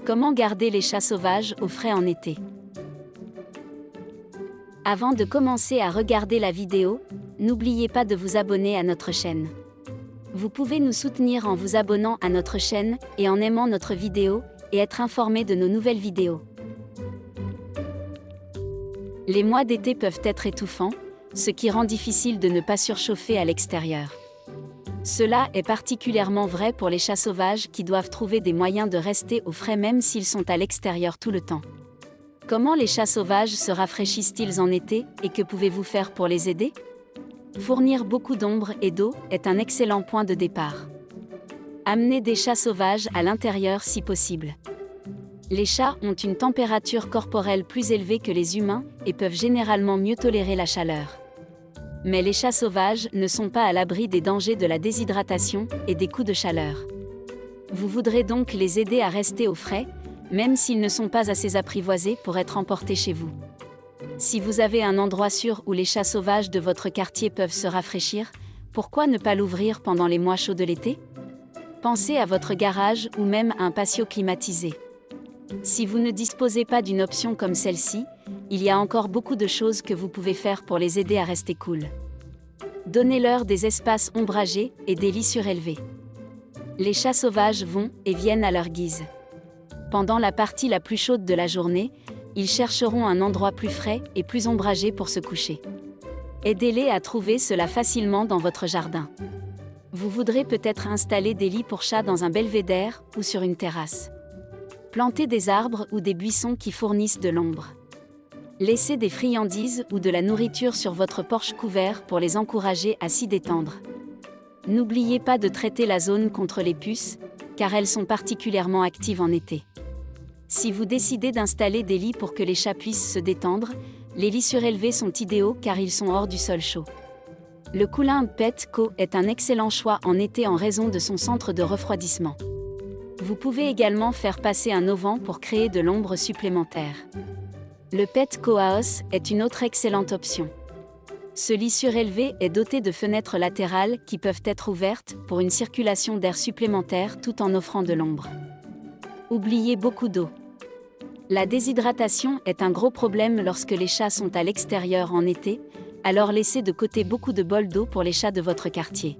Comment garder les chats sauvages au frais en été? Avant de commencer à regarder la vidéo, n'oubliez pas de vous abonner à notre chaîne. Vous pouvez nous soutenir en vous abonnant à notre chaîne et en aimant notre vidéo et être informé de nos nouvelles vidéos. Les mois d'été peuvent être étouffants, ce qui rend difficile de ne pas surchauffer à l'extérieur. Cela est particulièrement vrai pour les chats sauvages qui doivent trouver des moyens de rester au frais même s'ils sont à l'extérieur tout le temps. Comment les chats sauvages se rafraîchissent-ils en été et que pouvez-vous faire pour les aider? Fournir beaucoup d'ombre et d'eau est un excellent point de départ. Amenez des chats sauvages à l'intérieur si possible. Les chats ont une température corporelle plus élevée que les humains et peuvent généralement mieux tolérer la chaleur. Mais les chats sauvages ne sont pas à l'abri des dangers de la déshydratation et des coups de chaleur. Vous voudrez donc les aider à rester au frais, même s'ils ne sont pas assez apprivoisés pour être emportés chez vous. Si vous avez un endroit sûr où les chats sauvages de votre quartier peuvent se rafraîchir, pourquoi ne pas l'ouvrir pendant les mois chauds de l'été? Pensez à votre garage ou même à un patio climatisé. Si vous ne disposez pas d'une option comme celle-ci, il y a encore beaucoup de choses que vous pouvez faire pour les aider à rester cool. Donnez-leur des espaces ombragés et des lits surélevés. Les chats sauvages vont et viennent à leur guise. Pendant la partie la plus chaude de la journée, ils chercheront un endroit plus frais et plus ombragé pour se coucher. Aidez-les à trouver cela facilement dans votre jardin. Vous voudrez peut-être installer des lits pour chats dans un belvédère ou sur une terrasse. Plantez des arbres ou des buissons qui fournissent de l'ombre. Laissez des friandises ou de la nourriture sur votre porche couvert pour les encourager à s'y détendre. N'oubliez pas de traiter la zone contre les puces, car elles sont particulièrement actives en été. Si vous décidez d'installer des lits pour que les chats puissent se détendre, les lits surélevés sont idéaux car ils sont hors du sol chaud. Le coulin Petco est un excellent choix en été en raison de son centre de refroidissement. Vous pouvez également faire passer un auvent pour créer de l'ombre supplémentaire. Le Petco House est une autre excellente option. Ce lit surélevé est doté de fenêtres latérales qui peuvent être ouvertes pour une circulation d'air supplémentaire tout en offrant de l'ombre. Oubliez beaucoup d'eau. La déshydratation est un gros problème lorsque les chats sont à l'extérieur en été, alors laissez de côté beaucoup de bols d'eau pour les chats de votre quartier.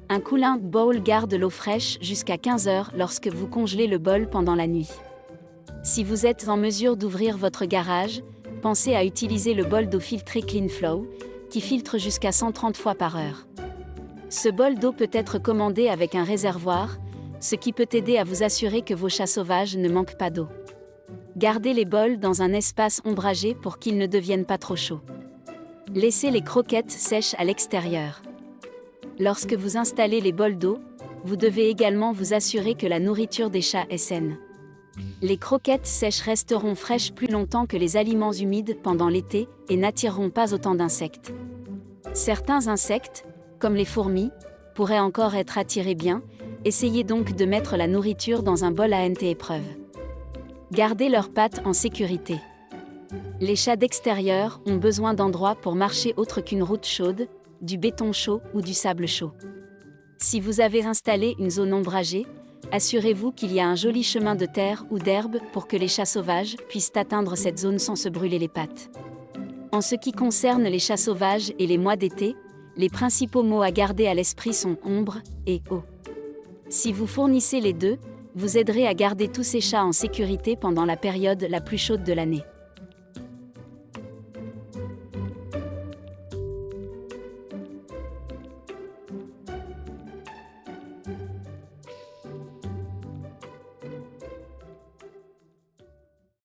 Un coulant bowl garde l'eau fraîche jusqu'à 15 heures lorsque vous congelez le bol pendant la nuit. Si vous êtes en mesure d'ouvrir votre garage, pensez à utiliser le bol d'eau filtré CleanFlow, qui filtre jusqu'à 130 fois par heure. Ce bol d'eau peut être commandé avec un réservoir, ce qui peut aider à vous assurer que vos chats sauvages ne manquent pas d'eau. Gardez les bols dans un espace ombragé pour qu'ils ne deviennent pas trop chauds. Laissez les croquettes sèches à l'extérieur. Lorsque vous installez les bols d'eau, vous devez également vous assurer que la nourriture des chats est saine. Les croquettes sèches resteront fraîches plus longtemps que les aliments humides pendant l'été et n'attireront pas autant d'insectes. Certains insectes, comme les fourmis, pourraient encore être attirés bien, essayez donc de mettre la nourriture dans un bol à anti-épreuve. Gardez leurs pattes en sécurité. Les chats d'extérieur ont besoin d'endroits pour marcher autre qu'une route chaude, du béton chaud ou du sable chaud. Si vous avez installé une zone ombragée, assurez-vous qu'il y a un joli chemin de terre ou d'herbe pour que les chats sauvages puissent atteindre cette zone sans se brûler les pattes. En ce qui concerne les chats sauvages et les mois d'été, les principaux mots à garder à l'esprit sont ombre et eau. Si vous fournissez les deux, vous aiderez à garder tous ces chats en sécurité pendant la période la plus chaude de l'année.